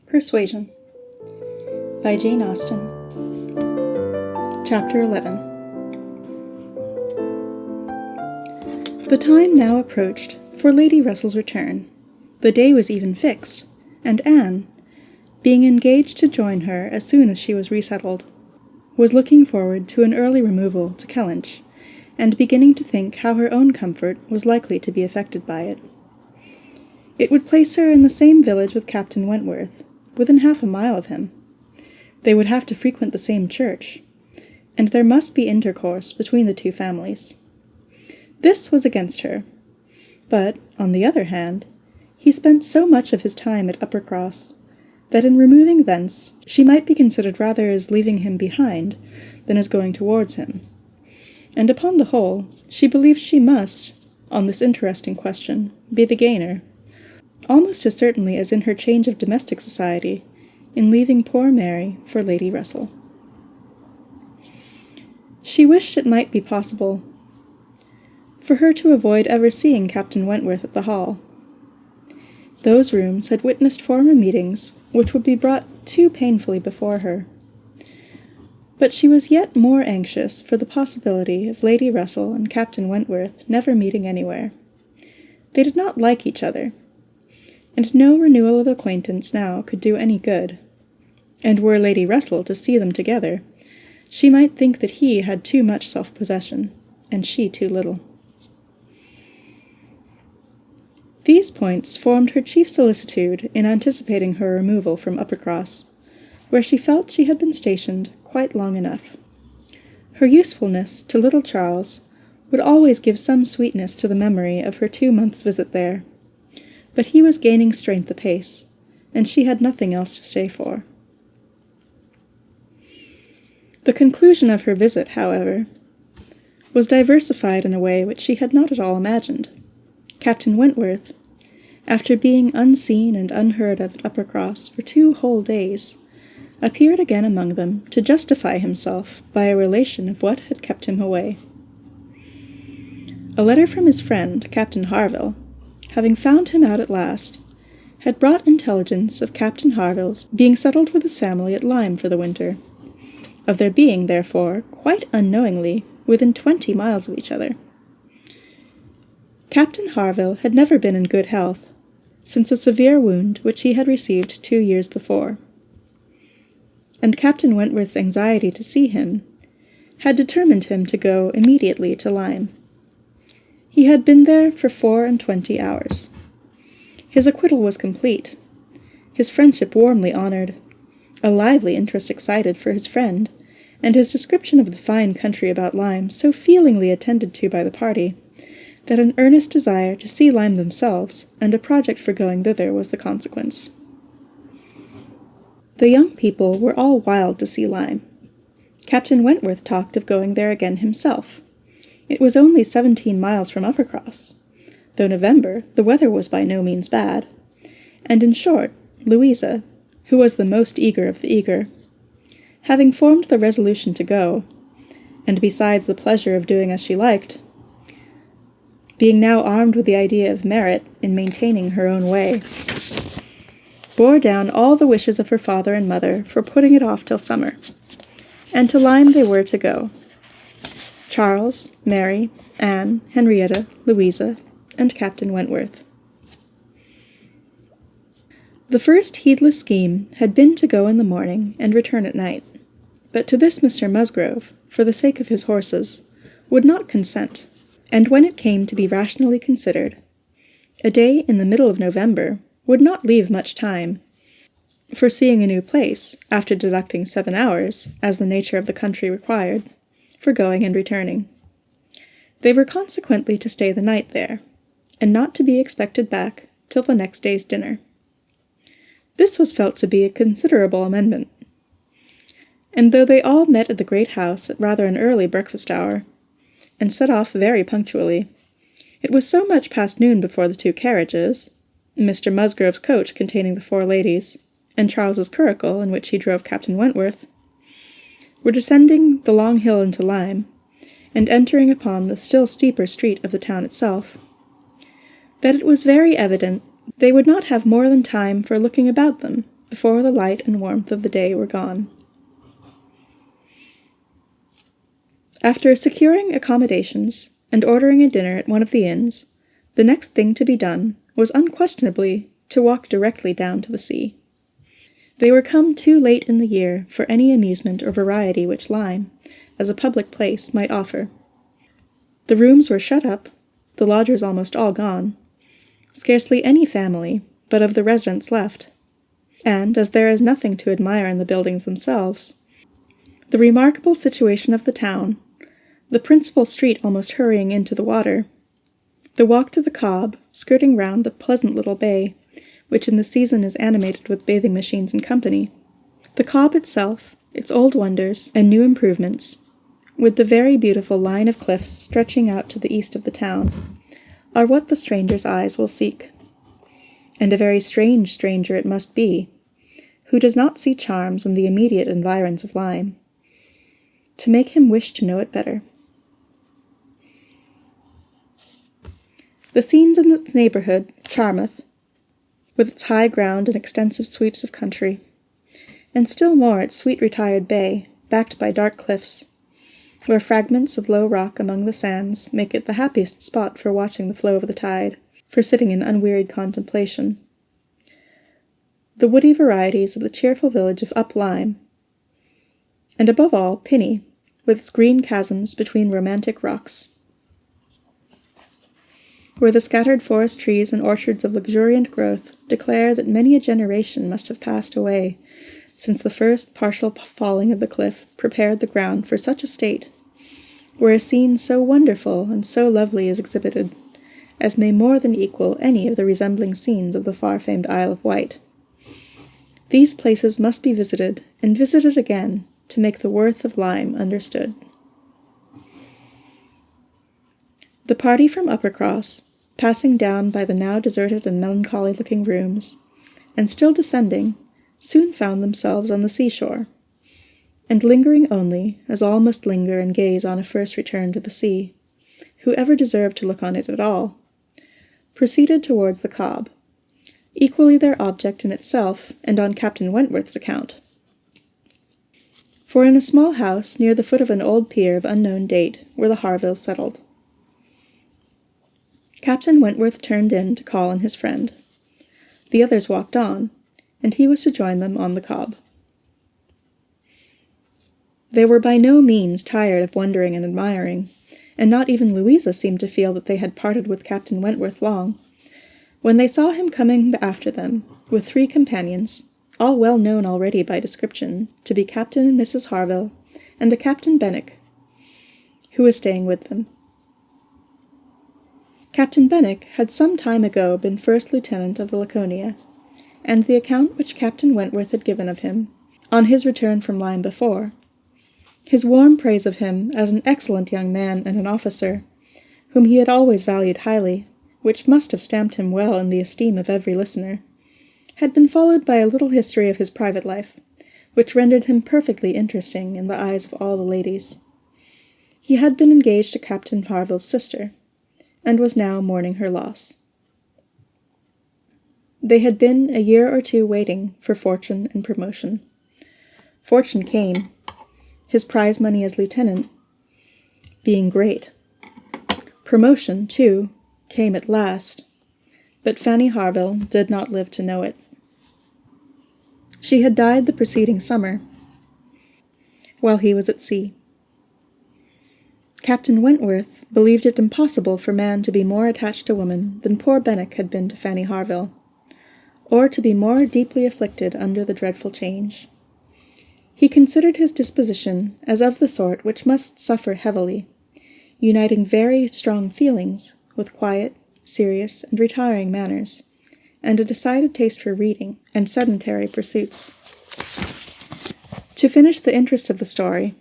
Persuasion by Jane Austen. Chapter 11. The time now approached for Lady Russell's return. The day was even fixed, and Anne, being engaged to join her as soon as she was resettled, was looking forward to an early removal to Kellynch, and beginning to think how her own comfort was likely to be affected by it. It would place her in the same village with Captain Wentworth, within half a mile of him. They would have to frequent the same church, and there must be intercourse between the two families. This was against her, but, on the other hand, he spent so much of his time at Uppercross, that in removing thence she might be considered rather as leaving him behind than as going towards him, and upon the whole she believed she must, on this interesting question, be the gainer, almost as certainly as in her change of domestic society, in leaving poor Mary for Lady Russell. She wished it might be possible for her to avoid ever seeing Captain Wentworth at the Hall. Those rooms had witnessed former meetings which would be brought too painfully before her. But she was yet more anxious for the possibility of Lady Russell and Captain Wentworth never meeting anywhere. They did not like each other, and no renewal of acquaintance now could do any good. And were Lady Russell to see them together, she might think that he had too much self-possession, and she too little. These points formed her chief solicitude in anticipating her removal from Uppercross, where she felt she had been stationed quite long enough. Her usefulness to little Charles would always give some sweetness to the memory of her 2 months' visit there, but he was gaining strength apace, and she had nothing else to stay for. The conclusion of her visit, however, was diversified in a way which she had not at all imagined. Captain Wentworth, after being unseen and unheard of at Uppercross for 2 whole days, appeared again among them to justify himself by a relation of what had kept him away. A letter from his friend, Captain Harville, having found him out at last, had brought intelligence of Captain Harville's being settled with his family at Lyme for the winter, of their being, therefore, quite unknowingly, within 20 miles of each other. Captain Harville had never been in good health, since a severe wound which he had received 2 years before, and Captain Wentworth's anxiety to see him had determined him to go immediately to Lyme. He had been there for 24 hours. His acquittal was complete, his friendship warmly honored, a lively interest excited for his friend, and his description of the fine country about Lyme so feelingly attended to by the party, that an earnest desire to see Lyme themselves, and a project for going thither, was the consequence. The young people were all wild to see Lyme. Captain Wentworth talked of going there again himself. It was only 17 miles from Uppercross. Though November, the weather was by no means bad, and in short, Louisa, who was the most eager of the eager, having formed the resolution to go, and besides the pleasure of doing as she liked, being now armed with the idea of merit in maintaining her own way, bore down all the wishes of her father and mother for putting it off till summer, and to Lyme they were to go. Charles, Mary, Anne, Henrietta, Louisa, and Captain Wentworth. The first heedless scheme had been to go in the morning and return at night, but to this Mr. Musgrove, for the sake of his horses, would not consent, and when it came to be rationally considered, a day in the middle of November would not leave much time for seeing a new place, after deducting 7 hours, as the nature of the country required, for going and returning. They were consequently to stay the night there, and not to be expected back till the next day's dinner. This was felt to be a considerable amendment, and though they all met at the great house at rather an early breakfast hour, and set off very punctually, it was so much past noon before the 2 carriages, Mr. Musgrove's coach containing the 4 ladies, and Charles's curricle in which he drove Captain Wentworth, were descending the long hill into Lyme, and entering upon the still steeper street of the town itself, that it was very evident they would not have more than time for looking about them before the light and warmth of the day were gone. After securing accommodations and ordering a dinner at one of the inns, the next thing to be done was unquestionably to walk directly down to the sea. They were come too late in the year for any amusement or variety which Lyme, as a public place, might offer. The rooms were shut up, the lodgers almost all gone, scarcely any family but of the residents left, and, as there is nothing to admire in the buildings themselves, the remarkable situation of the town, the principal street almost hurrying into the water, the walk to the Cobb, skirting round the pleasant little bay, which in the season is animated with bathing machines and company, the Cobb itself, its old wonders and new improvements, with the very beautiful line of cliffs stretching out to the east of the town, are what the stranger's eyes will seek. And a very strange stranger it must be, who does not see charms in the immediate environs of Lyme, to make him wish to know it better. The scenes in the neighbourhood charmeth, with its high ground and extensive sweeps of country, and still more its sweet retired bay, backed by dark cliffs, where fragments of low rock among the sands make it the happiest spot for watching the flow of the tide, for sitting in unwearied contemplation. The woody varieties of the cheerful village of Up Lyme, and above all, Pinny, with its green chasms between romantic rocks, where the scattered forest trees and orchards of luxuriant growth declare that many a generation must have passed away since the first partial falling of the cliff prepared the ground for such a state, where a scene so wonderful and so lovely is exhibited, as may more than equal any of the resembling scenes of the far-famed Isle of Wight. These places must be visited, and visited again, to make the worth of Lyme understood. The party from Uppercross, passing down by the now deserted and melancholy-looking rooms, and still descending, soon found themselves on the seashore, and lingering only, as all must linger and gaze on a first return to the sea, whoever deserved to look on it at all, proceeded towards the Cobb, equally their object in itself and on Captain Wentworth's account. For in a small house near the foot of an old pier of unknown date were the Harvilles settled. Captain Wentworth turned in to call on his friend. The others walked on, and he was to join them on the Cobb. They were by no means tired of wondering and admiring, and not even Louisa seemed to feel that they had parted with Captain Wentworth long, when they saw him coming after them, with 3 companions, all well known already by description to be Captain and Mrs. Harville, and a Captain Benwick, who was staying with them. Captain Benwick had some time ago been first lieutenant of the Laconia, and the account which Captain Wentworth had given of him, on his return from Lyme before, his warm praise of him as an excellent young man and an officer, whom he had always valued highly, which must have stamped him well in the esteem of every listener, had been followed by a little history of his private life, which rendered him perfectly interesting in the eyes of all the ladies. He had been engaged to Captain Harville's sister, and was now mourning her loss. They had been a year or 2 waiting for fortune and promotion. Fortune came, his prize money as lieutenant being great. Promotion, too, came at last, but Fanny Harville did not live to know it. She had died the preceding summer, while he was at sea. Captain Wentworth believed it impossible for man to be more attached to woman than poor Benwick had been to Fanny Harville, or to be more deeply afflicted under the dreadful change. He considered his disposition as of the sort which must suffer heavily, uniting very strong feelings with quiet, serious, and retiring manners, and a decided taste for reading and sedentary pursuits. To finish the interest of the story,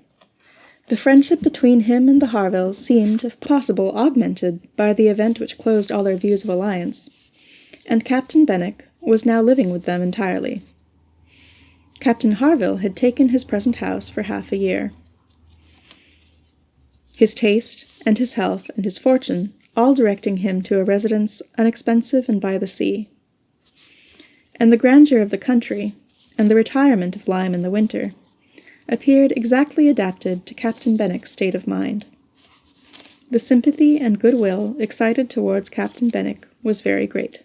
the friendship between him and the Harvilles seemed, if possible, augmented by the event which closed all their views of alliance, and Captain Benwick was now living with them entirely. Captain Harville had taken his present house for half a year. His taste, and his health, and his fortune, all directing him to a residence unexpensive and by the sea. And the grandeur of the country, and the retirement of Lyme in the winter, appeared exactly adapted to Captain Benwick's state of mind. The sympathy and goodwill excited towards Captain Benwick was very great.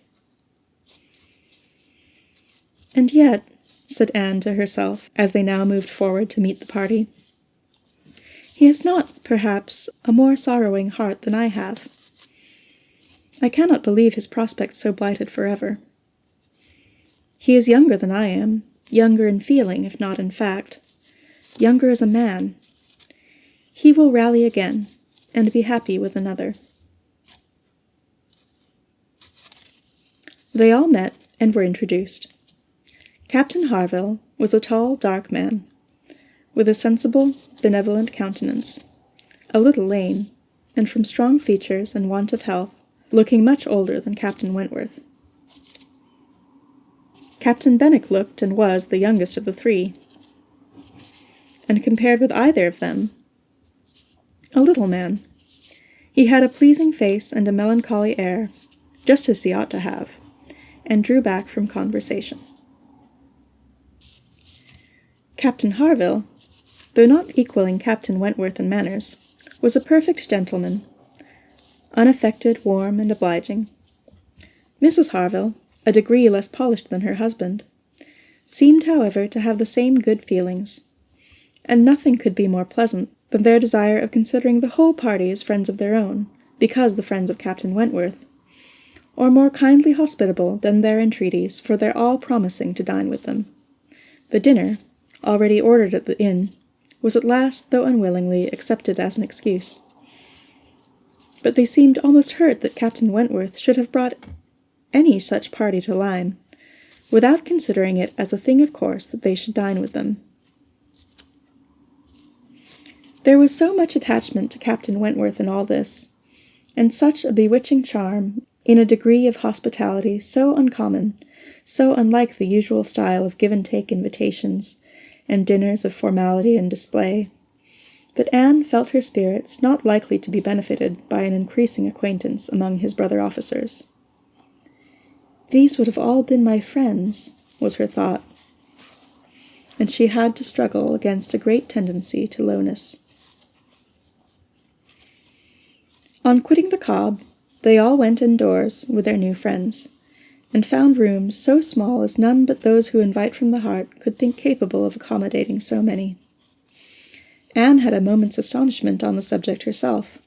"And yet," said Anne to herself, as they now moved forward to meet the party, "he has not, perhaps, a more sorrowing heart than I have. I cannot believe his prospects so blighted forever. He is younger than I am, younger in feeling, if not in fact, younger as a man. He will rally again, and be happy with another." They all met and were introduced. Captain Harville was a tall, dark man, with a sensible, benevolent countenance, a little lame, and from strong features and want of health, looking much older than Captain Wentworth. Captain Benwick looked and was the youngest of the three, and compared with either of them, a little man. He had a pleasing face and a melancholy air, just as he ought to have, and drew back from conversation. Captain Harville, though not equaling Captain Wentworth in manners, was a perfect gentleman, unaffected, warm, and obliging. Mrs. Harville, a degree less polished than her husband, seemed, however, to have the same good feelings, and nothing could be more pleasant than their desire of considering the whole party as friends of their own, because the friends of Captain Wentworth, or more kindly hospitable than their entreaties for their all promising to dine with them. The dinner, already ordered at the inn, was at last, though unwillingly, accepted as an excuse. But they seemed almost hurt that Captain Wentworth should have brought any such party to Lyme, without considering it as a thing of course that they should dine with them. There was so much attachment to Captain Wentworth in all this, and such a bewitching charm in a degree of hospitality so uncommon, so unlike the usual style of give-and-take invitations, and dinners of formality and display, that Anne felt her spirits not likely to be benefited by an increasing acquaintance among his brother officers. "These would have all been my friends," was her thought, and she had to struggle against a great tendency to lowness. On quitting the Cobb, they all went indoors with their new friends, and found rooms so small as none but those who invite from the heart could think capable of accommodating so many. Anne had a moment's astonishment on the subject herself,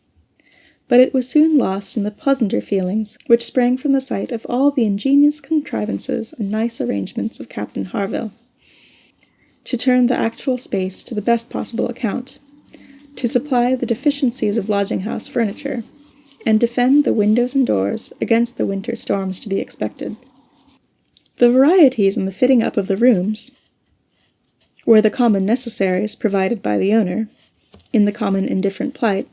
but it was soon lost in the pleasanter feelings which sprang from the sight of all the ingenious contrivances and nice arrangements of Captain Harville, to turn the actual space to the best possible account, to supply the deficiencies of lodging-house furniture, and defend the windows and doors against the winter storms to be expected. The varieties in the fitting up of the rooms were the common necessaries provided by the owner, in the common indifferent plight,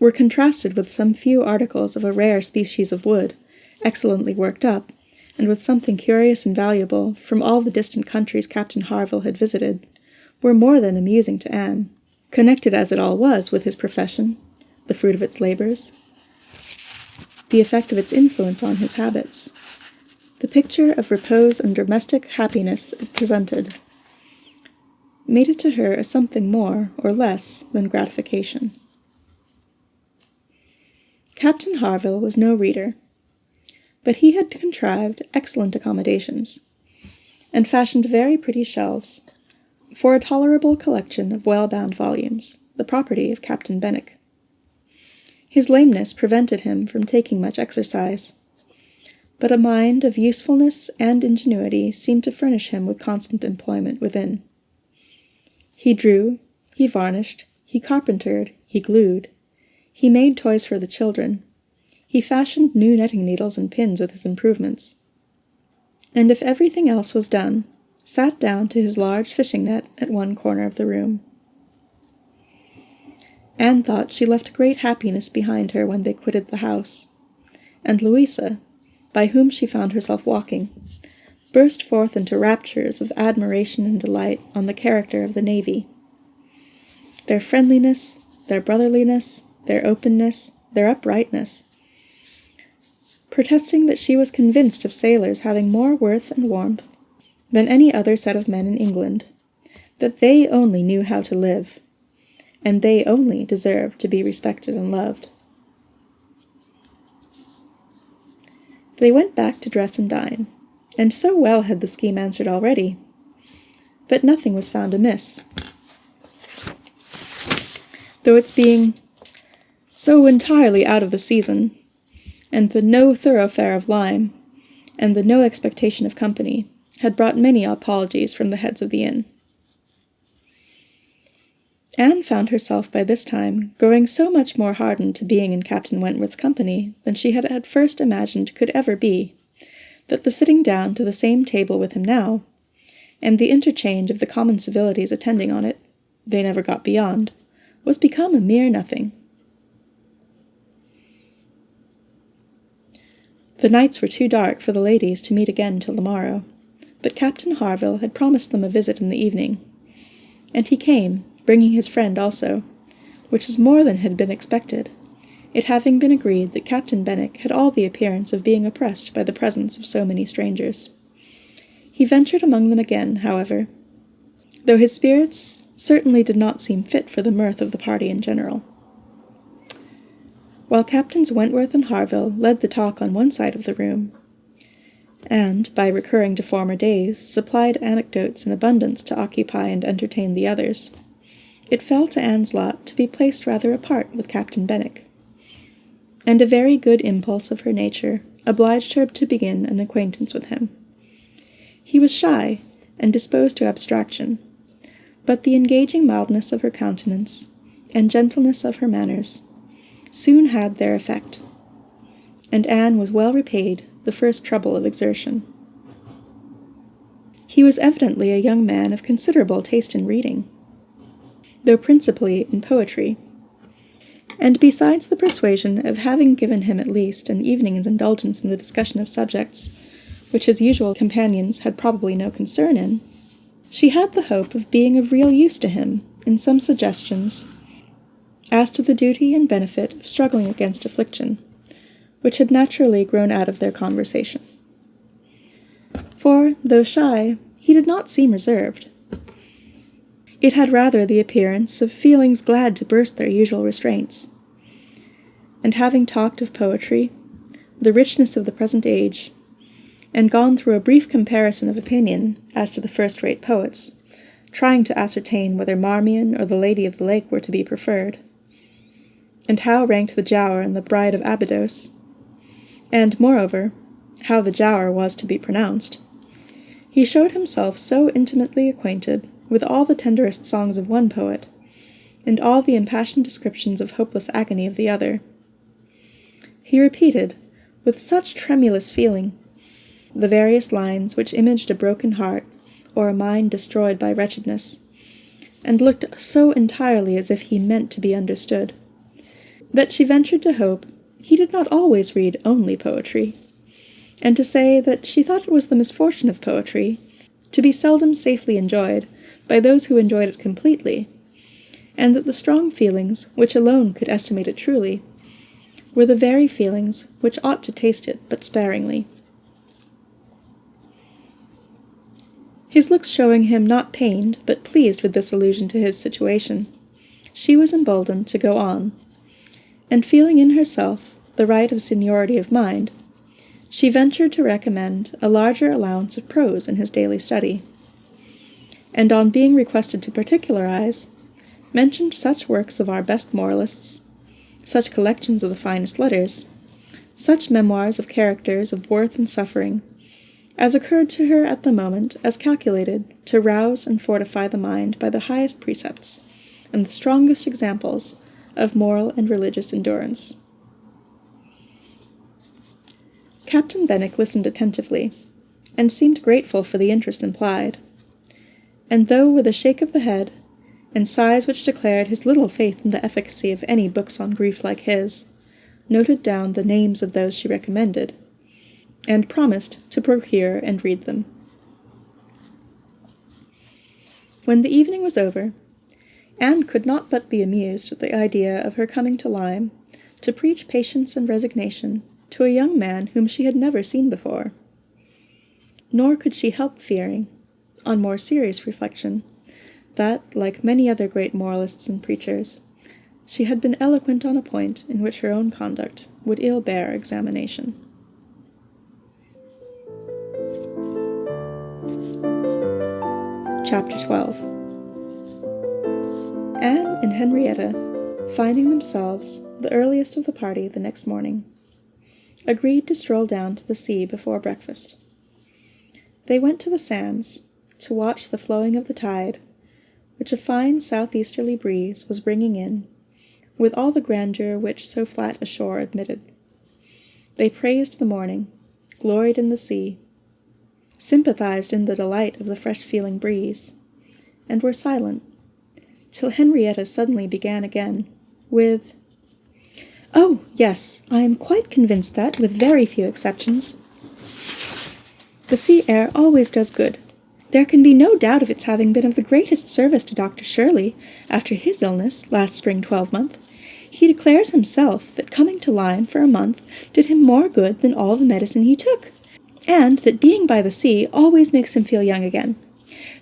were contrasted with some few articles of a rare species of wood, excellently worked up, and with something curious and valuable from all the distant countries Captain Harville had visited, were more than amusing to Anne, connected as it all was with his profession, the fruit of its labors, the effect of its influence on his habits, the picture of repose and domestic happiness it presented, made it to her a something more or less than gratification. Captain Harville was no reader, but he had contrived excellent accommodations, and fashioned very pretty shelves for a tolerable collection of well-bound volumes, the property of Captain Benwick. His lameness prevented him from taking much exercise, but a mind of usefulness and ingenuity seemed to furnish him with constant employment within. He drew, he varnished, he carpentered, he glued, he made toys for the children, he fashioned new netting needles and pins with his improvements, and if everything else was done, sat down to his large fishing net at one corner of the room. Anne thought she left great happiness behind her when they quitted the house, and Louisa, by whom she found herself walking, burst forth into raptures of admiration and delight on the character of the navy. Their friendliness, their brotherliness, their openness, their uprightness, protesting that she was convinced of sailors having more worth and warmth than any other set of men in England, that they only knew how to live, and they only deserved to be respected and loved. They went back to dress and dine, and so well had the scheme answered already, that nothing was found amiss, though its being so entirely out of the season, and the no thoroughfare of lime, and the no expectation of company, had brought many apologies from the heads of the inn. Anne found herself by this time growing so much more hardened to being in Captain Wentworth's company than she had at first imagined could ever be, that the sitting down to the same table with him now, and the interchange of the common civilities attending on it, they never got beyond, was become a mere nothing. The nights were too dark for the ladies to meet again till the morrow, but Captain Harville had promised them a visit in the evening, and he came, bringing his friend also, which was more than had been expected, it having been agreed that Captain Benwick had all the appearance of being oppressed by the presence of so many strangers. He ventured among them again, however, though his spirits certainly did not seem fit for the mirth of the party in general. While Captains Wentworth and Harville led the talk on one side of the room, and, by recurring to former days, supplied anecdotes in abundance to occupy and entertain the others, it fell to Anne's lot to be placed rather apart with Captain Benwick, and a very good impulse of her nature obliged her to begin an acquaintance with him. He was shy, and disposed to abstraction, but the engaging mildness of her countenance, and gentleness of her manners, soon had their effect, and Anne was well repaid the first trouble of exertion. He was evidently a young man of considerable taste in reading, though principally in poetry, and besides the persuasion of having given him at least an evening's indulgence in the discussion of subjects which his usual companions had probably no concern in, she had the hope of being of real use to him in some suggestions as to the duty and benefit of struggling against affliction, which had naturally grown out of their conversation. For, though shy, he did not seem reserved. It had rather the appearance of feelings glad to burst their usual restraints. And having talked of poetry, the richness of the present age, and gone through a brief comparison of opinion as to the first-rate poets, trying to ascertain whether Marmion or the Lady of the Lake were to be preferred, and how ranked the Giaour and the Bride of Abydos, and, moreover, how the Giaour was to be pronounced, he showed himself so intimately acquainted with all the tenderest songs of one poet, and all the impassioned descriptions of hopeless agony of the other. He repeated, with such tremulous feeling, the various lines which imaged a broken heart or a mind destroyed by wretchedness, and looked so entirely as if he meant to be understood, that she ventured to hope he did not always read only poetry, and to say that she thought it was the misfortune of poetry to be seldom safely enjoyed by those who enjoyed it completely, and that the strong feelings which alone could estimate it truly were the very feelings which ought to taste it but sparingly. His looks showing him not pained but pleased with this allusion to his situation, she was emboldened to go on, and feeling in herself the right of seniority of mind, she ventured to recommend a larger allowance of prose in his daily study, and on being requested to particularize, mentioned such works of our best moralists, such collections of the finest letters, such memoirs of characters of worth and suffering, as occurred to her at the moment as calculated to rouse and fortify the mind by the highest precepts and the strongest examples of moral and religious endurance. Captain Benwick listened attentively, and seemed grateful for the interest implied, and though with a shake of the head, and sighs which declared his little faith in the efficacy of any books on grief like his, noted down the names of those she recommended, and promised to procure and read them. When the evening was over, Anne could not but be amused at the idea of her coming to Lyme to preach patience and resignation to a young man whom she had never seen before. Nor could she help fearing, on more serious reflection, that, like many other great moralists and preachers, she had been eloquent on a point in which her own conduct would ill bear examination. Chapter 12. Anne and Henrietta, finding themselves the earliest of the party the next morning, agreed to stroll down to the sea before breakfast. They went to the sands to watch the flowing of the tide, which a fine southeasterly breeze was bringing in, with all the grandeur which so flat a shore admitted. They praised the morning, gloried in the sea, sympathized in the delight of the fresh-feeling breeze, and were silent, till Henrietta suddenly began again, with, "Oh, yes, I am quite convinced that, with very few exceptions, the sea air always does good. There can be no doubt of its having been of the greatest service to Dr. Shirley after his illness last spring 12-month. He declares himself that coming to Lyme for a month did him more good than all the medicine he took, and that being by the sea always makes him feel young again.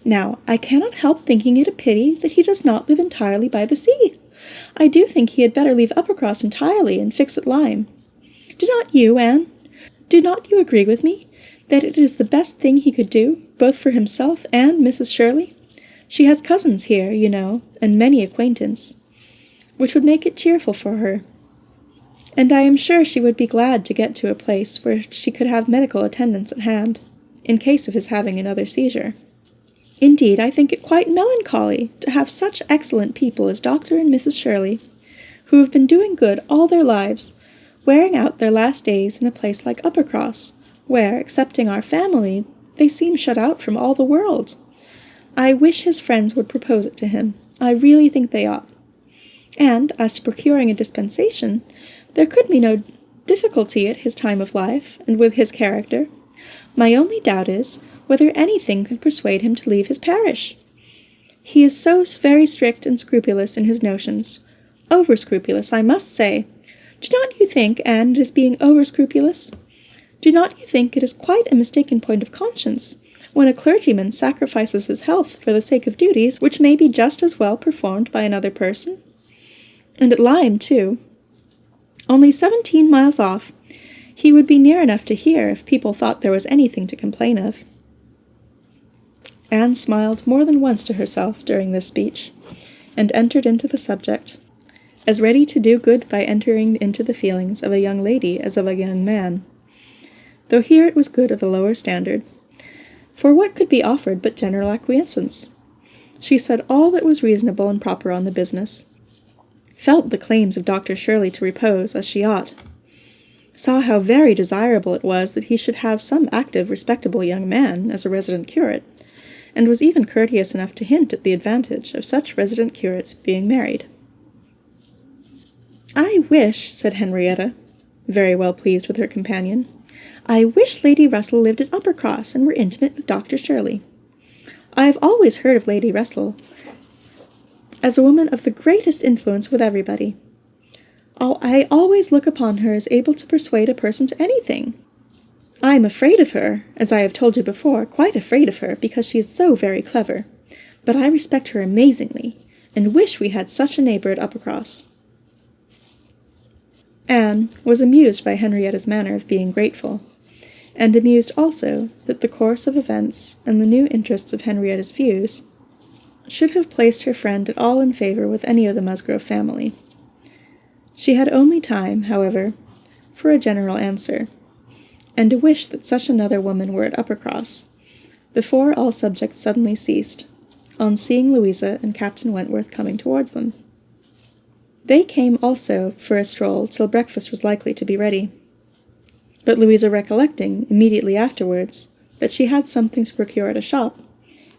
Now, I cannot help thinking it a pity that he does not live entirely by the sea. I do think he had better leave Uppercross entirely and fix at Lyme. Do not you, Anne? Do not you agree with me that it is the best thing he could do, both for himself and Mrs. Shirley? She has cousins here, you know, and many acquaintance, which would make it cheerful for her. And I am sure she would be glad to get to a place where she could have medical attendance at hand, in case of his having another seizure. Indeed, I think it quite melancholy to have such excellent people as Dr. and Mrs. Shirley, who have been doing good all their lives, wearing out their last days in a place like Uppercross, where, excepting our family, they seem shut out from all the world. I wish his friends would propose it to him. I really think they ought. And, as to procuring a dispensation, there could be no difficulty at his time of life, and with his character. My only doubt is, whether anything could persuade him to leave his parish. He is so very strict and scrupulous in his notions. Over-scrupulous, I must say. Do not you think, Anne, it is being over-scrupulous? Do not you think it is quite a mistaken point of conscience, when a clergyman sacrifices his health for the sake of duties which may be just as well performed by another person? And at Lyme, too. Only 17 miles off, he would be near enough to hear if people thought there was anything to complain of. Anne smiled more than once to herself during this speech, and entered into the subject, as ready to do good by entering into the feelings of a young lady as of a young man, though here it was good of a lower standard, for what could be offered but general acquiescence? She said all that was reasonable and proper on the business, felt the claims of Dr. Shirley to repose as she ought, saw how very desirable it was that he should have some active, respectable young man as a resident curate, and was even courteous enough to hint at the advantage of such resident curates being married. "I wish," said Henrietta, very well pleased with her companion, "I wish Lady Russell lived at Uppercross and were intimate with Dr. Shirley. I have always heard of Lady Russell as a woman of the greatest influence with everybody. I always look upon her as able to persuade a person to anything. I am afraid of her, as I have told you before, quite afraid of her, because she is so very clever. But I respect her amazingly, and wish we had such a neighbor at Uppercross." Anne was amused by Henrietta's manner of being grateful, and amused also that the course of events and the new interests of Henrietta's views should have placed her friend at all in favor with any of the Musgrove family. She had only time, however, for a general answer, and a wish that such another woman were at Uppercross, before all subject suddenly ceased, on seeing Louisa and Captain Wentworth coming towards them. They came also for a stroll till breakfast was likely to be ready. But Louisa, recollecting, immediately afterwards, that she had something to procure at a shop,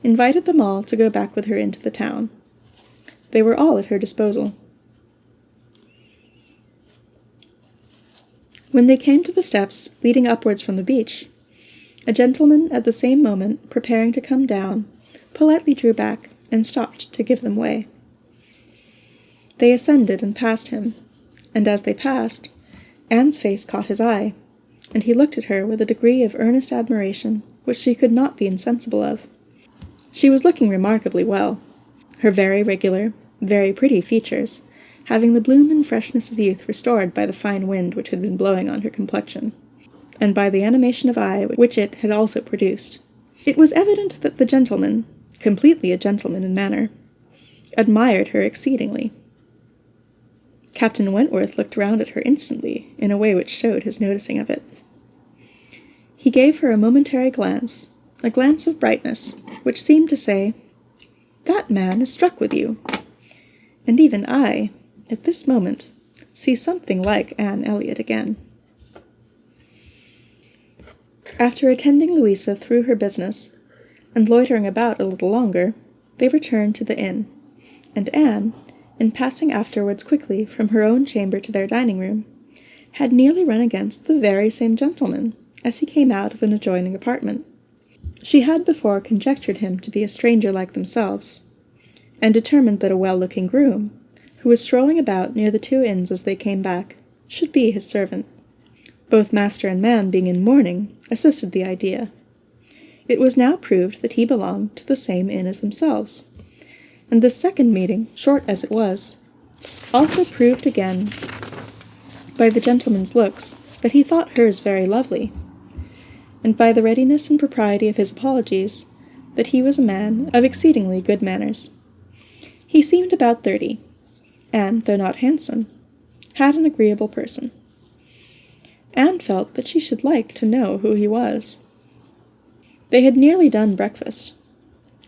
invited them all to go back with her into the town. They were all at her disposal. When they came to the steps leading upwards from the beach, a gentleman at the same moment preparing to come down, politely drew back and stopped to give them way. They ascended and passed him, and as they passed, Anne's face caught his eye, and he looked at her with a degree of earnest admiration which she could not be insensible of. She was looking remarkably well, her very regular, very pretty features, having the bloom and freshness of youth restored by the fine wind which had been blowing on her complexion, and by the animation of eye which it had also produced. It was evident that the gentleman, completely a gentleman in manner, admired her exceedingly. Captain Wentworth looked round at her instantly, in a way which showed his noticing of it. He gave her a momentary glance, a glance of brightness, which seemed to say, "That man is struck with you." And even I, at this moment, see something like Anne Elliot again. After attending Louisa through her business, and loitering about a little longer, they returned to the inn, and Anne, in passing afterwards quickly from her own chamber to their dining-room, had nearly run against the very same gentleman as he came out of an adjoining apartment. She had before conjectured him to be a stranger like themselves, and determined that a well-looking groom, who was strolling about near the two inns as they came back, should be his servant. Both master and man being in mourning, assisted the idea. It was now proved that he belonged to the same inn as themselves, and this second meeting, short as it was, also proved again by the gentleman's looks that he thought hers very lovely, and by the readiness and propriety of his apologies that he was a man of exceedingly good manners. He seemed about 30, and, though not handsome, had an agreeable person. Anne felt that she should like to know who he was. They had nearly done breakfast,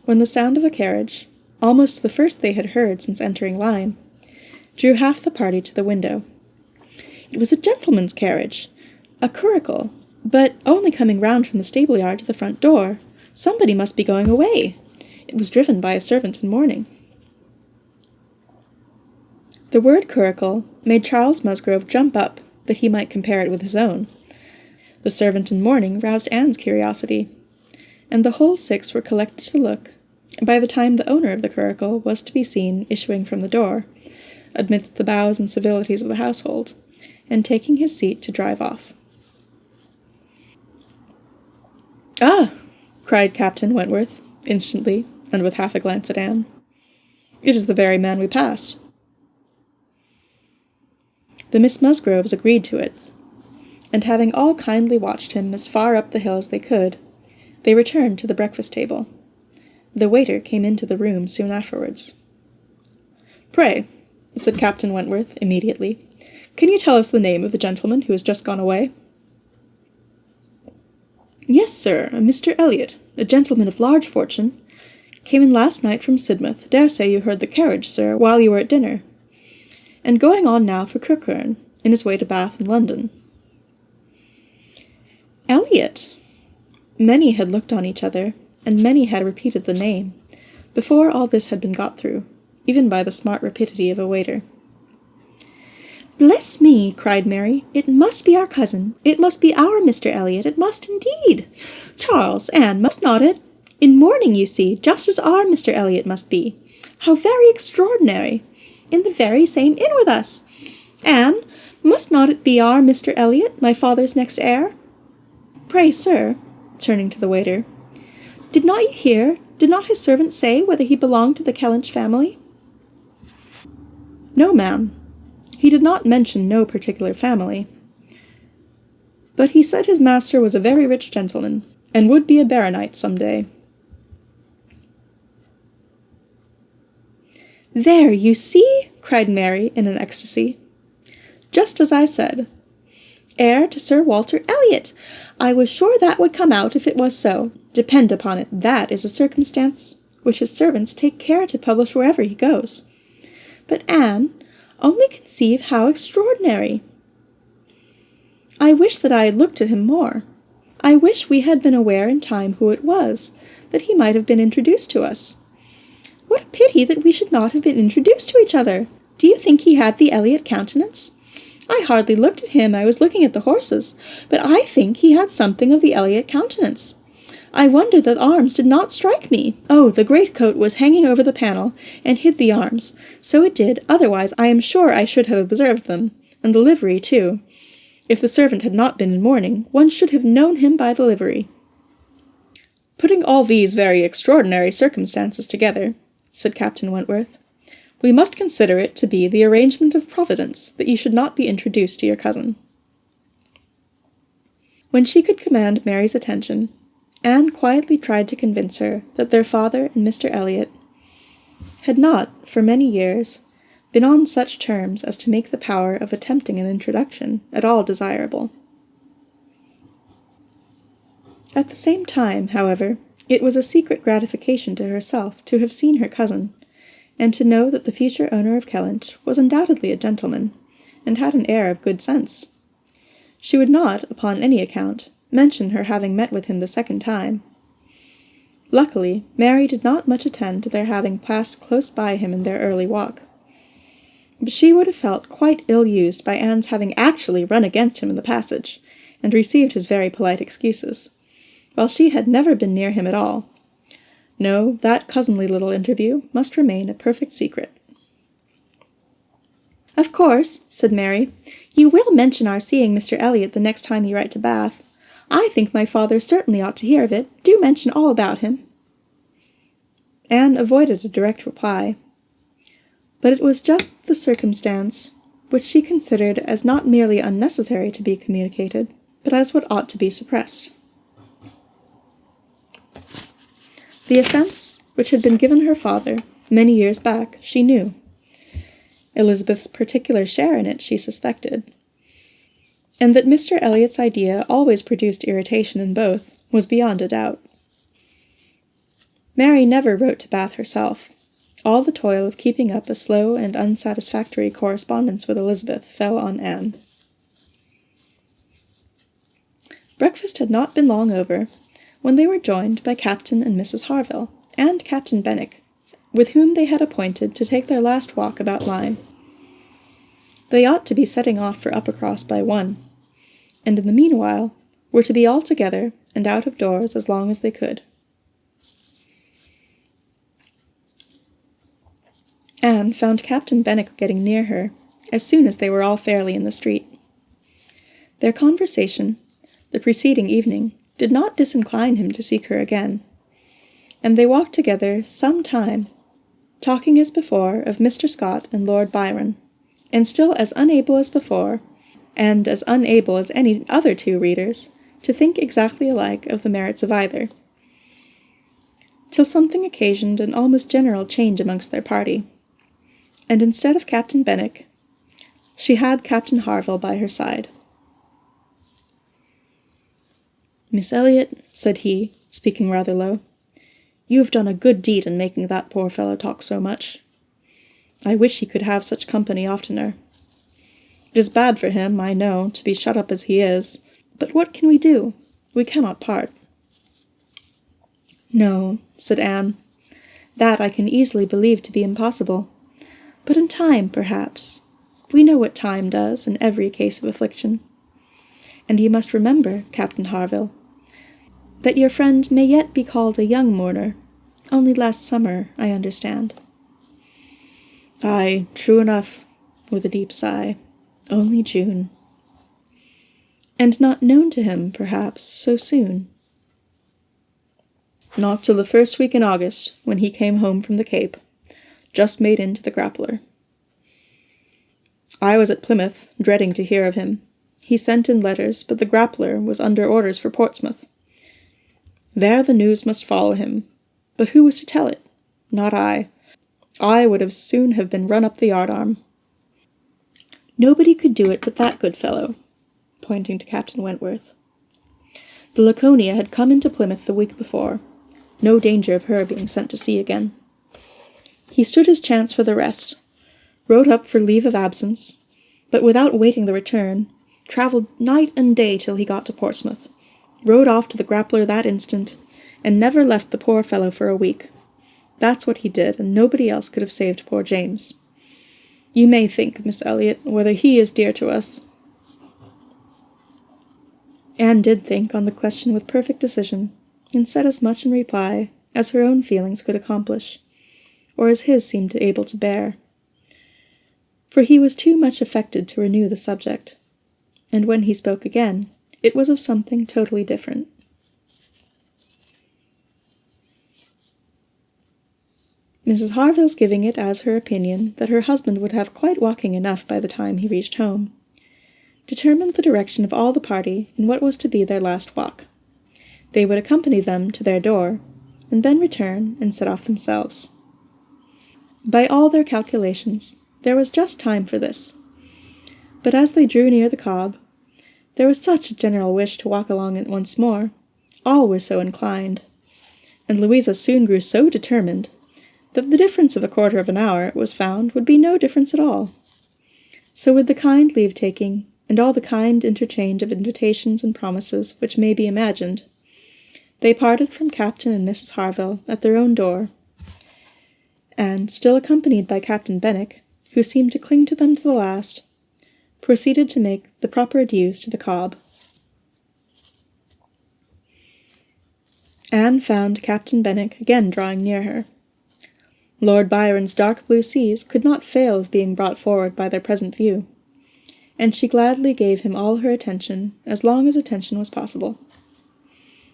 when the sound of a carriage, almost the first they had heard since entering Lyme, drew half the party to the window. It was a gentleman's carriage, a curricle, but only coming round from the stable-yard to the front door. Somebody must be going away. It was driven by a servant in mourning. The word curricle made Charles Musgrove jump up, that he might compare it with his own. The servant in mourning roused Anne's curiosity, and the whole six were collected to look, and by the time the owner of the curricle was to be seen issuing from the door, amidst the bows and civilities of the household, and taking his seat to drive off. "Ah!" cried Captain Wentworth, instantly, and with half a glance at Anne. "It is the very man we passed." The Miss Musgroves agreed to it, and having all kindly watched him as far up the hill as they could, they returned to the breakfast table. The waiter came into the room soon afterwards. "Pray," said Captain Wentworth immediately, "can you tell us the name of the gentleman who has just gone away?" "Yes, sir, a Mr. Elliot, a gentleman of large fortune. Came in last night from Sidmouth. Dare say you heard the carriage, sir, while you were at dinner. And going on now for Crookherne, in his way to Bath and London." Elliot! Many had looked on each other, and many had repeated the name, before all this had been got through, even by the smart rapidity of a waiter. "Bless me!" cried Mary. "It must be our cousin. It must be our Mr. Elliot. It must indeed. Charles, Anne, must not it? In mourning, you see, just as our Mr. Elliot must be. How very extraordinary! In the very same inn with us. Anne, must not it be our Mr. Elliot, my father's next heir? Pray, sir," turning to the waiter, "did not you hear, did not his servant say whether he belonged to the Kellynch family?" "No, ma'am. He did not mention no particular family, but he said his master was a very rich gentleman, and would be a baronet some day." "There, you see!" cried Mary in an ecstasy. "Just as I said. Heir to Sir Walter Elliot! I was sure that would come out if it was so. Depend upon it, that is a circumstance which his servants take care to publish wherever he goes. But, Anne, only conceive how extraordinary! I wish that I had looked at him more. I wish we had been aware in time who it was, that he might have been introduced to us. What a pity that we should not have been introduced to each other! Do you think he had the Elliot countenance? I hardly looked at him, I was looking at the horses, but I think he had something of the Elliot countenance. I wonder that arms did not strike me. Oh, the greatcoat was hanging over the panel, and hid the arms. So it did, otherwise I am sure I should have observed them, and the livery too. If the servant had not been in mourning, one should have known him by the livery." "Putting all these very extraordinary circumstances together," said Captain Wentworth, "we must consider it to be the arrangement of Providence that you should not be introduced to your cousin." When she could command Mary's attention, Anne quietly tried to convince her that their father and Mr. Elliot had not, for many years, been on such terms as to make the power of attempting an introduction at all desirable. At the same time, however, it was a secret gratification to herself to have seen her cousin, and to know that the future owner of Kellynch was undoubtedly a gentleman, and had an air of good sense. She would not, upon any account, mention her having met with him the second time. Luckily, Mary did not much attend to their having passed close by him in their early walk. But she would have felt quite ill-used by Anne's having actually run against him in the passage, and received his very polite excuses, while she had never been near him at all. No, that cousinly little interview must remain a perfect secret. "Of course," said Mary, "you will mention our seeing Mr. Elliot the next time you write to Bath. I think my father certainly ought to hear of it. Do mention all about him." Anne avoided a direct reply, but it was just the circumstance which she considered as not merely unnecessary to be communicated, but as what ought to be suppressed. The offence which had been given her father many years back she knew. Elizabeth's particular share in it she suspected, and that Mr. Elliot's idea always produced irritation in both was beyond a doubt. Mary never wrote to Bath herself. All the toil of keeping up a slow and unsatisfactory correspondence with Elizabeth fell on Anne. Breakfast had not been long over when they were joined by Captain and Mrs. Harville, and Captain Benwick, with whom they had appointed to take their last walk about Lyme. They ought to be setting off for Uppercross by 1, and in the meanwhile were to be all together and out of doors as long as they could. Anne found Captain Benwick getting near her as soon as they were all fairly in the street. Their conversation, the preceding evening, did not disincline him to seek her again, and they walked together some time, talking as before of Mr. Scott and Lord Byron, and still as unable as before, and as unable as any other two readers, to think exactly alike of the merits of either, till something occasioned an almost general change amongst their party, and instead of Captain Benwick, she had Captain Harville by her side. "Miss Elliot," said he, speaking rather low, "you have done a good deed in making that poor fellow talk so much. I wish he could have such company oftener. It is bad for him, I know, to be shut up as he is, but what can we do? We cannot part." "No," said Anne, "that I can easily believe to be impossible. But in time, perhaps. We know what time does in every case of affliction. And you must remember, Captain Harville, that your friend may yet be called a young mourner. Only last summer, I understand." "Aye, true enough," with a deep sigh. "Only June." "And not known to him, perhaps, so soon?" "Not till the first week in August, when he came home from the Cape. Just made into the Grappler. I was at Plymouth, dreading to hear of him. He sent in letters, but the Grappler was under orders for Portsmouth. There the news must follow him. But who was to tell it? Not I. I would have soon have been run up the yardarm. Nobody could do it but that good fellow," pointing to Captain Wentworth. "The Laconia had come into Plymouth the week before. No danger of her being sent to sea again. He stood his chance for the rest, wrote up for leave of absence, but without waiting the return, travelled night and day till he got to Portsmouth, rode off to the Grappler that instant, and never left the poor fellow for a week. That's what he did, and nobody else could have saved poor James. You may think, Miss Elliot, whether he is dear to us." Anne did think on the question with perfect decision, and said as much in reply as her own feelings could accomplish, or as his seemed able to bear. For he was too much affected to renew the subject. and when he spoke again, it was of something totally different. Mrs. Harville's giving it as her opinion that her husband would have quite walking enough by the time he reached home, determined the direction of all the party in what was to be their last walk. They would accompany them to their door, and then return and set off themselves. By all their calculations, there was just time for this. But as they drew near the Cobb, there was such a general wish to walk along it once more, all were so inclined, and Louisa soon grew so determined that the difference of a quarter of an hour, it was found, would be no difference at all. So with the kind leave-taking, and all the kind interchange of invitations and promises which may be imagined, they parted from Captain and Mrs. Harville at their own door, and, still accompanied by Captain Benwick, who seemed to cling to them to the last, proceeded to make the proper adieus to the Cobb. Anne found Captain Benwick again drawing near her. Lord Byron's dark blue seas could not fail of being brought forward by their present view, and she gladly gave him all her attention as long as attention was possible.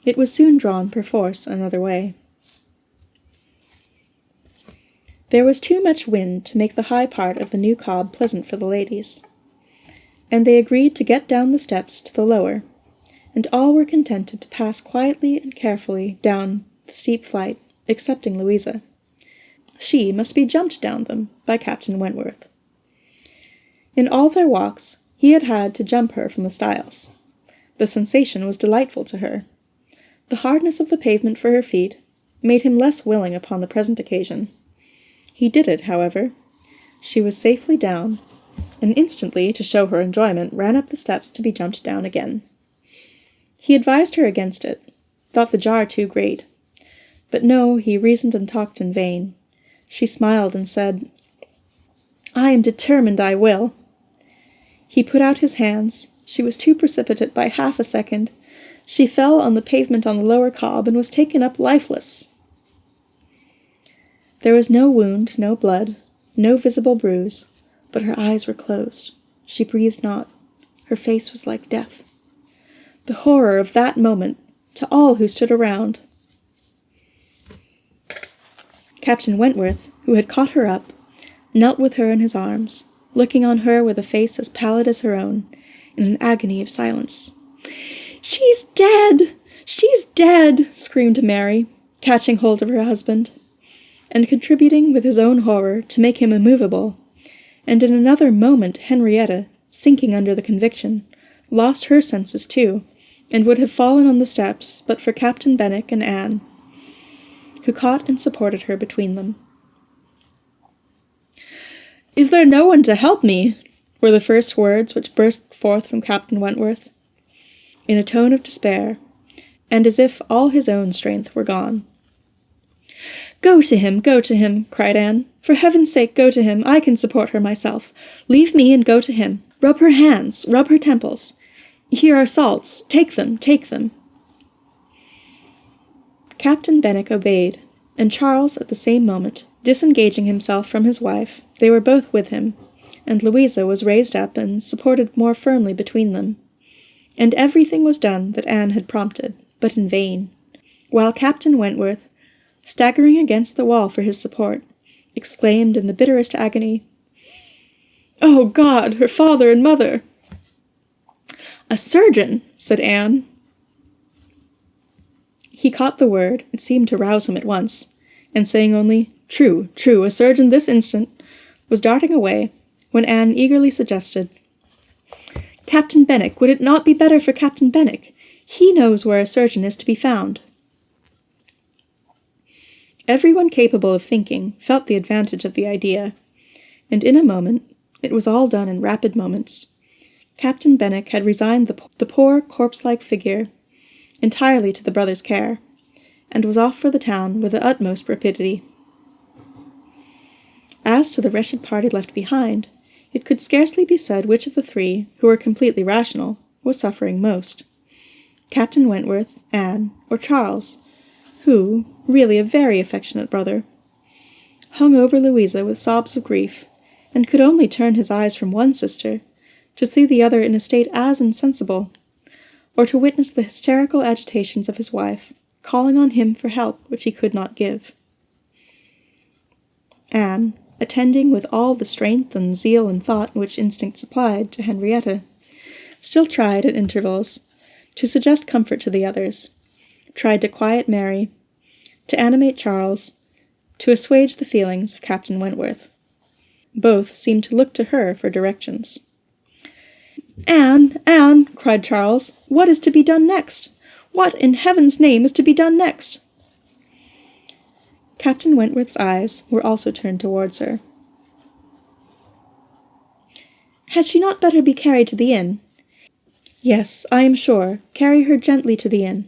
It was soon drawn perforce another way. There was too much wind to make the high part of the new Cobb pleasant for the ladies, and they agreed to get down the steps to the lower, and all were contented to pass quietly and carefully down the steep flight, excepting Louisa. She must be jumped down them by Captain Wentworth. In all their walks, he had had to jump her from the stiles. The sensation was delightful to her. The hardness of the pavement for her feet made him less willing upon the present occasion. He did it, however. She was safely down, and instantly, to show her enjoyment, ran up the steps to be jumped down again. He advised her against it, thought the jar too great. But no, he reasoned and talked in vain. She smiled and said, "I am determined I will." He put out his hands. She was too precipitate by half a second. She fell on the pavement on the lower Cobb and was taken up lifeless. There was no wound, no blood, no visible bruise, but her eyes were closed. She breathed not. Her face was like death. The horror of that moment to all who stood around. Captain Wentworth, who had caught her up, knelt with her in his arms, looking on her with a face as pallid as her own, in an agony of silence. "She's dead! She's dead!" screamed Mary, catching hold of her husband, and contributing with his own horror to make him immovable, and in another moment Henrietta, sinking under the conviction, lost her senses too, and would have fallen on the steps but for Captain Benwick and Anne, who caught and supported her between them. "Is there no one to help me?" were the first words which burst forth from Captain Wentworth, in a tone of despair, and as if all his own strength were gone. Go to him, cried Anne. "For heaven's sake, go to him. I can support her myself. Leave me and go to him. Rub her hands, rub her temples. Here are salts. Take them, take them." Captain Benwick obeyed, and Charles at the same moment, disengaging himself from his wife, they were both with him, and Louisa was raised up and supported more firmly between them. And everything was done that Anne had prompted, but in vain, while Captain Wentworth, staggering against the wall for his support, exclaimed in the bitterest agony, "Oh God, her father and mother!" "A surgeon!" said Anne. He caught the word, it seemed to rouse him at once, and saying only, "True, true, a surgeon this instant," was darting away, when Anne eagerly suggested, "Captain Benwick, would it not be better for Captain Benwick? He knows where a surgeon is to be found." Everyone capable of thinking felt the advantage of the idea, and in a moment, it was all done in rapid moments, Captain Benwick had resigned the poor corpse-like figure entirely to the brothers' care, and was off for the town with the utmost rapidity. As to the wretched party left behind, it could scarcely be said which of the three, who were completely rational, was suffering most. Captain Wentworth, Anne, or Charles, who, really a very affectionate brother, hung over Louisa with sobs of grief, and could only turn his eyes from one sister, to see the other in a state as insensible, or to witness the hysterical agitations of his wife, calling on him for help which he could not give. Anne, attending with all the strength and zeal and thought which instinct supplied to Henrietta, still tried at intervals to suggest comfort to the others, tried to quiet Mary, to animate Charles, to assuage the feelings of Captain Wentworth. Both seemed to look to her for directions. "Anne, Anne," cried Charles, "what is to be done next? What, in heaven's name, is to be done next?" Captain Wentworth's eyes were also turned towards her. "Had she not better be carried to the inn?" "Yes, I am sure. Carry her gently to the inn."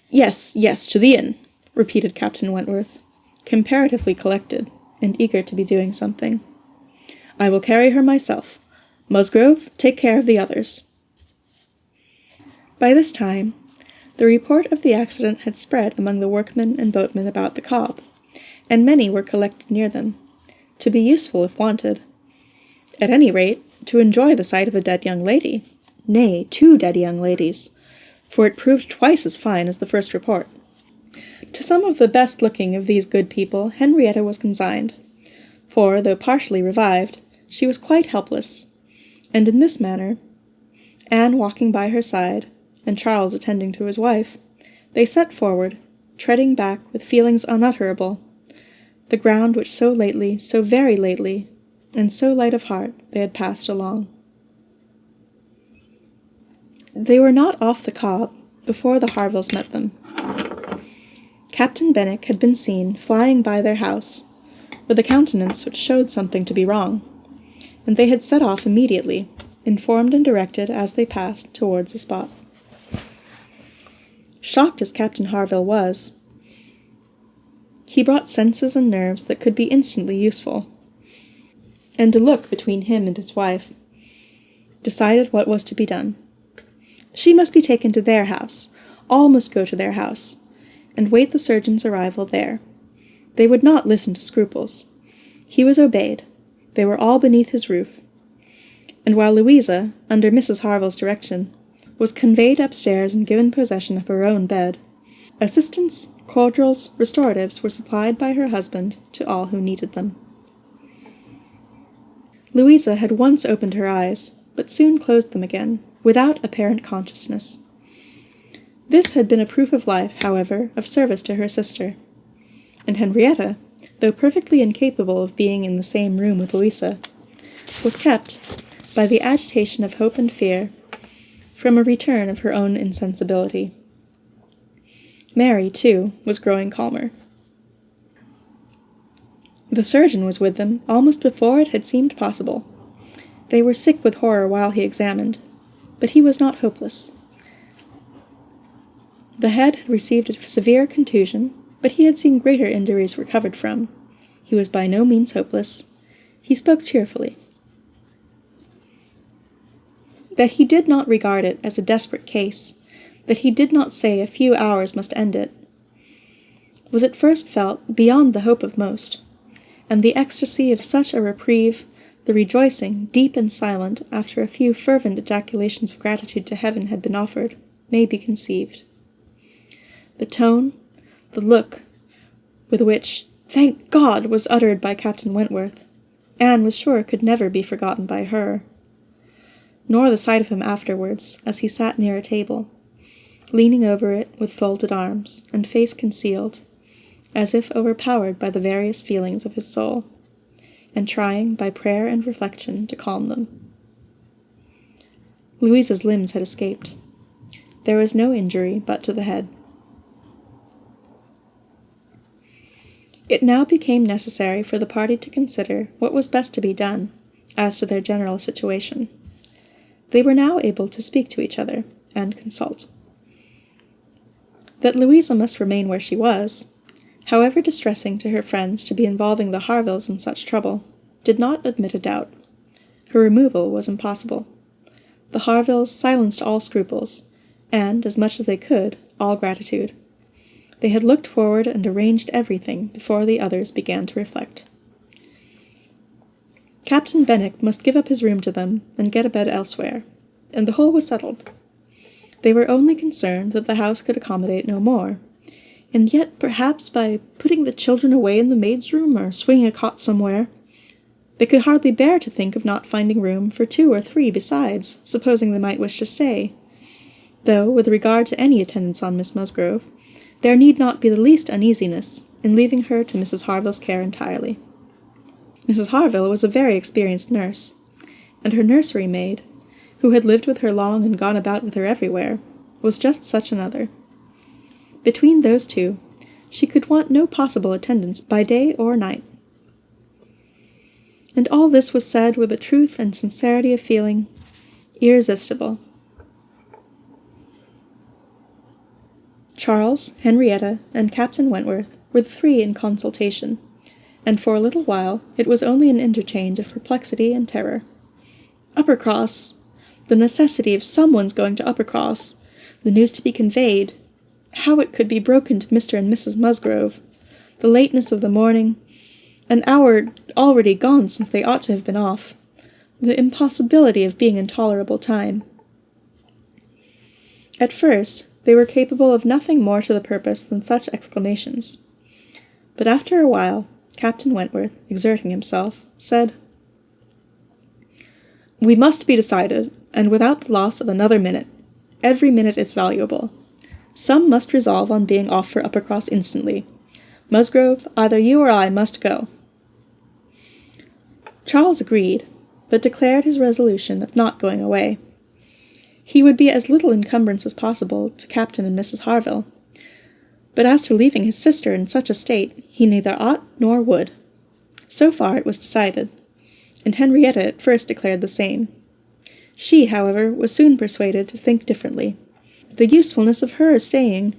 "Yes, yes, to the inn," repeated Captain Wentworth, comparatively collected, and eager to be doing something. "I will carry her myself. Musgrove, take care of the others." By this time, the report of the accident had spread among the workmen and boatmen about the Cobb, and many were collected near them, to be useful if wanted. At any rate, to enjoy the sight of a dead young lady, nay, 2 dead young ladies, for it proved twice as fine as the first report. To some of the best-looking of these good people Henrietta was consigned, for, though partially revived, she was quite helpless, and in this manner, Anne walking by her side, and Charles attending to his wife, they set forward, treading back with feelings unutterable, the ground which so lately, so very lately, and so light of heart they had passed along. They were not off the Cobb before the Harvilles met them. Captain Benwick had been seen flying by their house, with a countenance which showed something to be wrong, and they had set off immediately, informed and directed as they passed towards the spot. Shocked as Captain Harville was, he brought senses and nerves that could be instantly useful, and a look between him and his wife decided what was to be done. She must be taken to their house, all must go to their house, and wait the surgeon's arrival there. They would not listen to scruples. He was obeyed. They were all beneath his roof. And while Louisa, under Mrs. Harville's direction, was conveyed upstairs and given possession of her own bed, assistants, cordials, restoratives were supplied by her husband to all who needed them. Louisa had once opened her eyes, but soon closed them again, without apparent consciousness. This had been a proof of life, however, of service to her sister, and Henrietta, though perfectly incapable of being in the same room with Louisa, was kept, by the agitation of hope and fear, from a return of her own insensibility. Mary, too, was growing calmer. The surgeon was with them almost before it had seemed possible. They were sick with horror while he examined, but he was not hopeless. The head had received a severe contusion, but he had seen greater injuries recovered from. He was by no means hopeless. He spoke cheerfully. That he did not regard it as a desperate case, that he did not say a few hours must end it, was at first felt beyond the hope of most, and the ecstasy of such a reprieve, the rejoicing, deep and silent, after a few fervent ejaculations of gratitude to heaven had been offered, may be conceived. The tone, the look, with which, "Thank God," was uttered by Captain Wentworth, Anne was sure could never be forgotten by her, nor the sight of him afterwards, as he sat near a table, leaning over it with folded arms, and face concealed, as if overpowered by the various feelings of his soul, and trying by prayer and reflection to calm them. Louisa's limbs had escaped. There was no injury but to the head. It now became necessary for the party to consider what was best to be done as to their general situation. They were now able to speak to each other and consult. That Louisa must remain where she was, however distressing to her friends to be involving the Harvilles in such trouble, did not admit a doubt. Her removal was impossible. The Harvilles silenced all scruples, and, as much as they could, all gratitude. They had looked forward and arranged everything before the others began to reflect. Captain Benwick must give up his room to them and get a bed elsewhere, and the whole was settled. They were only concerned that the house could accommodate no more, and yet perhaps by putting the children away in the maid's room or swinging a cot somewhere, they could hardly bear to think of not finding room for 2 or 3 besides, supposing they might wish to stay, though, with regard to any attendance on Miss Musgrove, there need not be the least uneasiness in leaving her to Mrs. Harville's care entirely. Mrs. Harville was a very experienced nurse, and her nursery maid, who had lived with her long and gone about with her everywhere, was just such another. Between those two, she could want no possible attendance by day or night. And all this was said with a truth and sincerity of feeling irresistible. Charles, Henrietta, and Captain Wentworth were the 3 in consultation, and for a little while it was only an interchange of perplexity and terror. Uppercross! The necessity of someone's going to Uppercross, the news to be conveyed, how it could be broken to Mr. and Mrs. Musgrove, the lateness of the morning, an hour already gone since they ought to have been off, the impossibility of being in tolerable time. At first, they were capable of nothing more to the purpose than such exclamations. But after a while, Captain Wentworth, exerting himself, said, "We must be decided, and without the loss of another minute. Every minute is valuable. Some must resolve on being off for Uppercross instantly. Musgrove, either you or I must go." Charles agreed, but declared his resolution of not going away. He would be as little encumbrance as possible to Captain and Mrs. Harville, but as to leaving his sister in such a state, he neither ought nor would. So far it was decided, and Henrietta at first declared the same. She, however, was soon persuaded to think differently. The usefulness of her staying,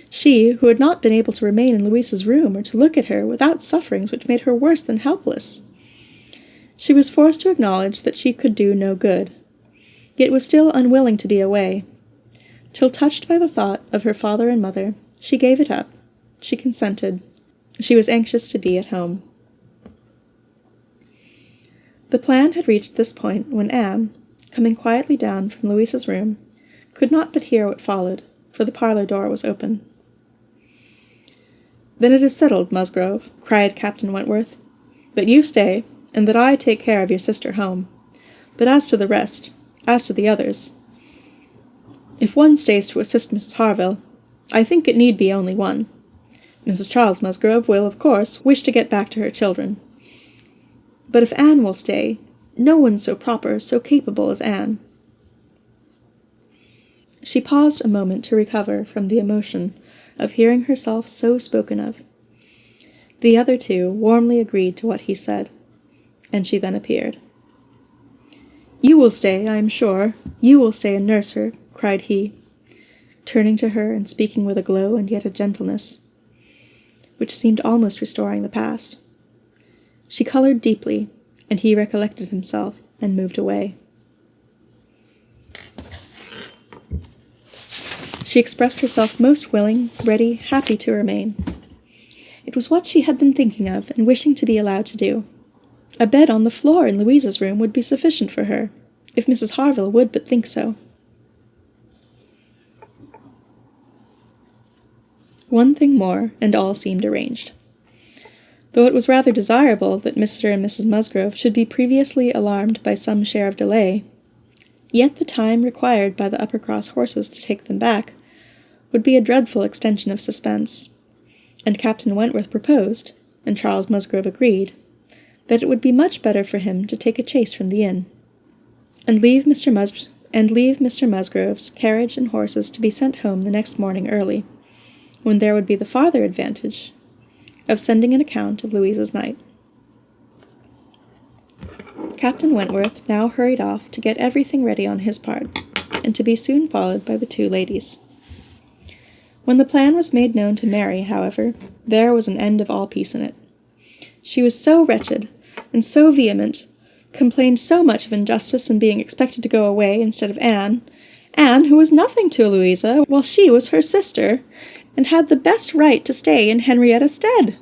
she, who had not been able to remain in Louisa's room or to look at her without sufferings which made her worse than helpless. She was forced to acknowledge that she could do no good, yet was still unwilling to be away, till touched by the thought of her father and mother, she gave it up, she consented, she was anxious to be at home. The plan had reached this point when Anne, coming quietly down from Louisa's room, could not but hear what followed, for the parlour door was open. "Then it is settled, Musgrove," cried Captain Wentworth, "that you stay, and that I take care of your sister home. But as to the rest, as to the others, if one stays to assist Mrs. Harville, I think it need be only one. Mrs. Charles Musgrove will, of course, wish to get back to her children. But if Anne will stay, no one so proper, so capable as Anne." She paused a moment to recover from the emotion of hearing herself so spoken of. The other 2 warmly agreed to what he said, and she then appeared. "You will stay, I am sure. You will stay and nurse her," cried he, turning to her and speaking with a glow and yet a gentleness, which seemed almost restoring the past. She coloured deeply, and he recollected himself and moved away. She expressed herself most willing, ready, happy to remain. It was what she had been thinking of and wishing to be allowed to do. A bed on the floor in Louisa's room would be sufficient for her, if Mrs. Harville would but think so. One thing more, and all seemed arranged. Though it was rather desirable that Mr. and Mrs. Musgrove should be previously alarmed by some share of delay, yet the time required by the Uppercross horses to take them back would be a dreadful extension of suspense, and Captain Wentworth proposed, and Charles Musgrove agreed, that it would be much better for him to take a chaise from the inn, and leave Mr. Musgrove's carriage and horses to be sent home the next morning early, when there would be the farther advantage of sending an account of Louisa's night. Captain Wentworth now hurried off to get everything ready on his part, and to be soon followed by the 2 ladies. When the plan was made known to Mary, however, there was an end of all peace in it. She was so wretched, and so vehement, complained so much of injustice in being expected to go away instead of Anne, who was nothing to Louisa, while she was her sister, and had the best right to stay in Henrietta's stead.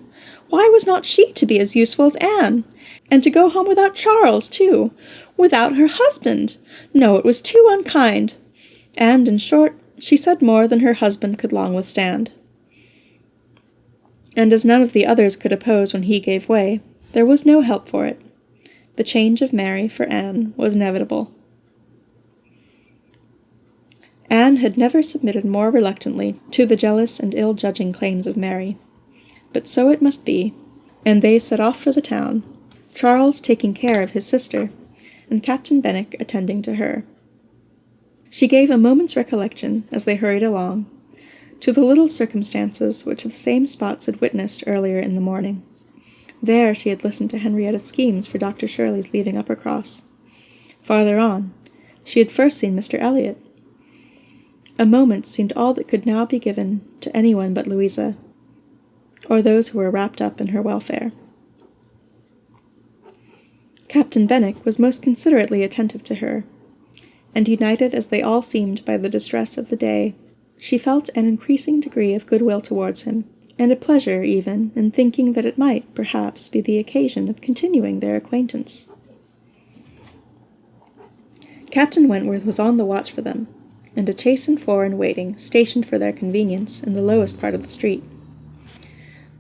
Why was not she to be as useful as Anne? And to go home without Charles, too, without her husband! No, it was too unkind. And, in short, she said more than her husband could long withstand. And as none of the others could oppose when he gave way, there was no help for it. The change of Mary for Anne was inevitable. Anne had never submitted more reluctantly to the jealous and ill-judging claims of Mary. But so it must be, and they set off for the town, Charles taking care of his sister, and Captain Benwick attending to her. She gave a moment's recollection, as they hurried along, to the little circumstances which the same spots had witnessed earlier in the morning. There she had listened to Henrietta's schemes for Dr. Shirley's leaving Uppercross. Farther on, she had first seen Mr. Elliot. A moment seemed all that could now be given to anyone but Louisa, or those who were wrapped up in her welfare. Captain Benwick was most considerately attentive to her, and united as they all seemed by the distress of the day, she felt an increasing degree of goodwill towards him, and a pleasure, even, in thinking that it might, perhaps, be the occasion of continuing their acquaintance. Captain Wentworth was on the watch for them, and a chaise and four in waiting, stationed for their convenience in the lowest part of the street.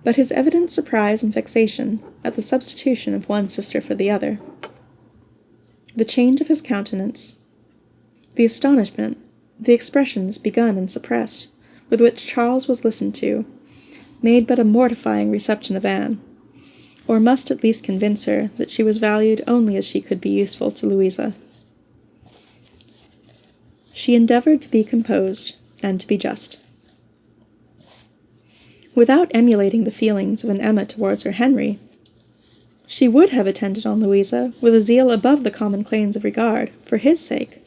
But his evident surprise and vexation at the substitution of one sister for the other, the change of his countenance, the astonishment, the expressions begun and suppressed, with which Charles was listened to, made but a mortifying reception of Anne, or must at least convince her that she was valued only as she could be useful to Louisa. She endeavored to be composed and to be just. Without emulating the feelings of an Emma towards her Henry, she would have attended on Louisa with a zeal above the common claims of regard, for his sake,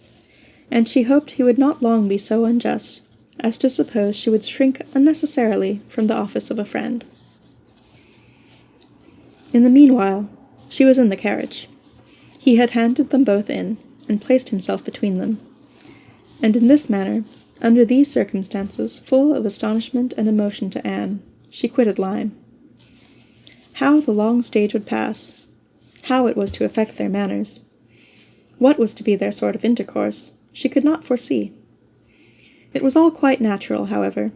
and she hoped he would not long be so unjust as to suppose she would shrink unnecessarily from the office of a friend. In the meanwhile, she was in the carriage. He had handed them both in, and placed himself between them, and in this manner, under these circumstances, full of astonishment and emotion to Anne, she quitted Lyme. How the long stage would pass, how it was to affect their manners, what was to be their sort of intercourse, she could not foresee. It was all quite natural, however.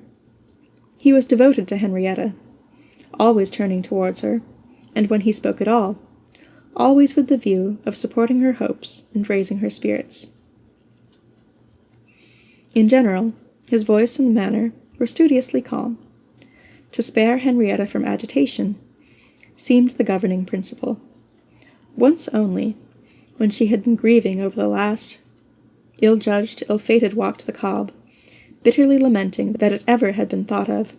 He was devoted to Henrietta, always turning towards her, and when he spoke at all, always with the view of supporting her hopes and raising her spirits. In general, his voice and manner were studiously calm. To spare Henrietta from agitation seemed the governing principle. Once only, when she had been grieving over the last ill-judged, ill-fated walk to the Cobb, bitterly lamenting that it ever had been thought of,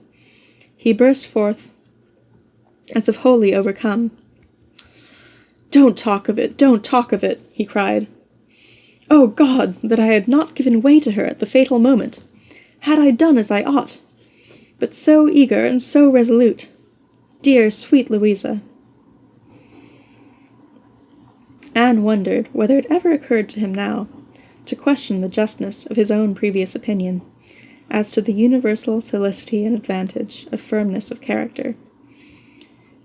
he burst forth, as if wholly overcome. "Don't talk of it, don't talk of it," he cried. "Oh God, that I had not given way to her at the fatal moment! Had I done as I ought! But so eager and so resolute! Dear, sweet Louisa!" Anne wondered whether it ever occurred to him now to question the justness of his own previous opinion as to the universal felicity and advantage of firmness of character,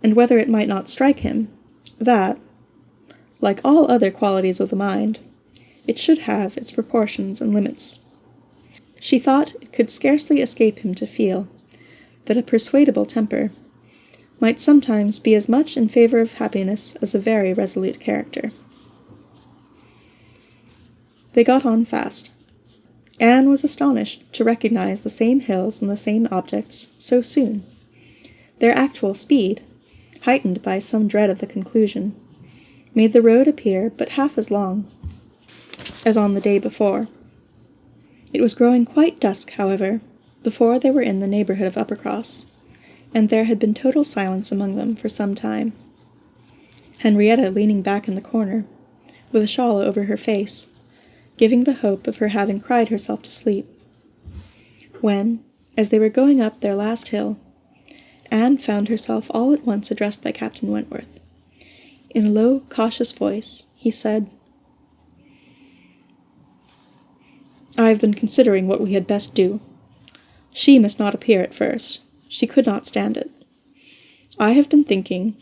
and whether it might not strike him that, like all other qualities of the mind, it should have its proportions and limits. She thought it could scarcely escape him to feel that a persuadable temper might sometimes be as much in favor of happiness as a very resolute character. They got on fast. Anne was astonished to recognize the same hills and the same objects so soon. Their actual speed, heightened by some dread of the conclusion, made the road appear but half as long as on the day before. It was growing quite dusk, however, before they were in the neighborhood of Uppercross, and there had been total silence among them for some time. Henrietta leaning back in the corner, with a shawl over her face, giving the hope of her having cried herself to sleep. When, as they were going up their last hill, Anne found herself all at once addressed by Captain Wentworth. In a low, cautious voice, he said, "I have been considering what we had best do. She must not appear at first. She could not stand it. I have been thinking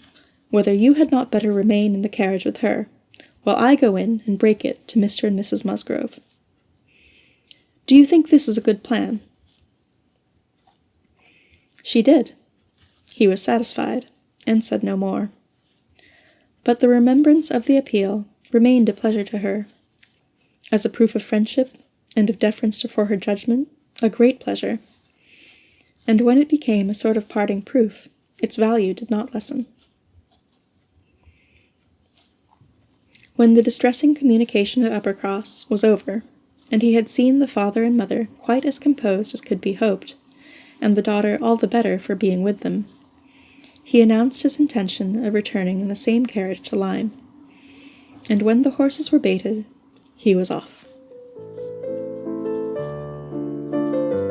whether you had not better remain in the carriage with her, while I go in and break it to Mr. and Mrs. Musgrove. Do you think this is a good plan?" She did. He was satisfied, and said no more. But the remembrance of the appeal remained a pleasure to her. As a proof of friendship and of deference for her judgment, a great pleasure. And when it became a sort of parting proof, its value did not lessen. When the distressing communication at Uppercross was over, and he had seen the father and mother quite as composed as could be hoped, and the daughter all the better for being with them, he announced his intention of returning in the same carriage to Lyme, and when the horses were baited, he was off.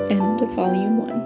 End of Volume 1.